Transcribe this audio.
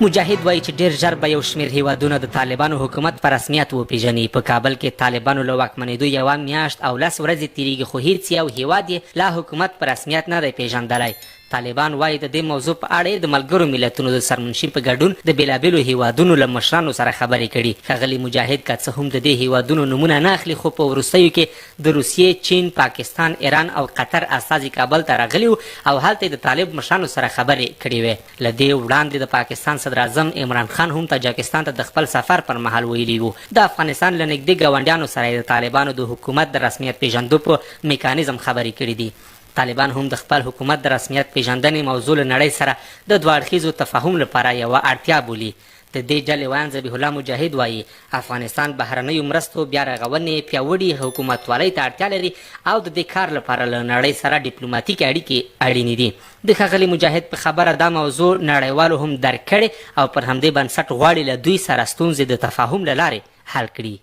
مجاهد وایي چې ډېر ژر به یو شمېر هیوادونه د طالبانو حکومت په رسمیت وپېژني. په کابل کې طالبانو له واکمنېدو یوه میاشت او 10 ورځې تېرېږي، خو هېڅ یو هیواد یې لا حکومت په رسمیت نه دی پېژندلی. طالبان وایي د دې موضوع په اړه د ملګرو ملتونو د سرمنشي په ګډون د بېلابېلو هیوادونو له مشرانو سره خبرې کړي. ښاغلي مجاهد که څه هم د دې هیوادونو نومونه نه اخلي، خو په وروستیو کې د روسیې، چین، پاکستان، ایران او قطر استازي کابل ته راغلي وو او هلته د طالب مشرانو سره خبرې کړې وې. له دې وړاندې د پاکستان صدراعظم عمران خان هم تاجکستان ته د خپل سفر پر مهال ویلي وو د افغانستان له نږدې ګاونډیانو سره د طالبانو د حکومت د رسمیت پېژندو په میکانیزم خبرې کړې دي. طالبان هم د خپل حکومت د رسمیت پېژندنې موضوع له نړۍ سره د دوه اړخیزو تفاهم لپاره یوه اړتیا بولي. د دې ډلې ویاند ذبیح الله مجاهد وایي افغانستان بهرنیو مرستو بیا رغونې پیاوړي حکومتوالۍ ته اړتیا لري او د دې کار لپاره له نړۍ سره ډیپلوماتیکې اړیکې اړینې دي. د ښاغلي مجاهد په خبره دا موضوع نړیوالو هم درک کړې او پر همدې بنسټ غواړي له دوی سره ستونزې د تفاهم له لارې حل کړي.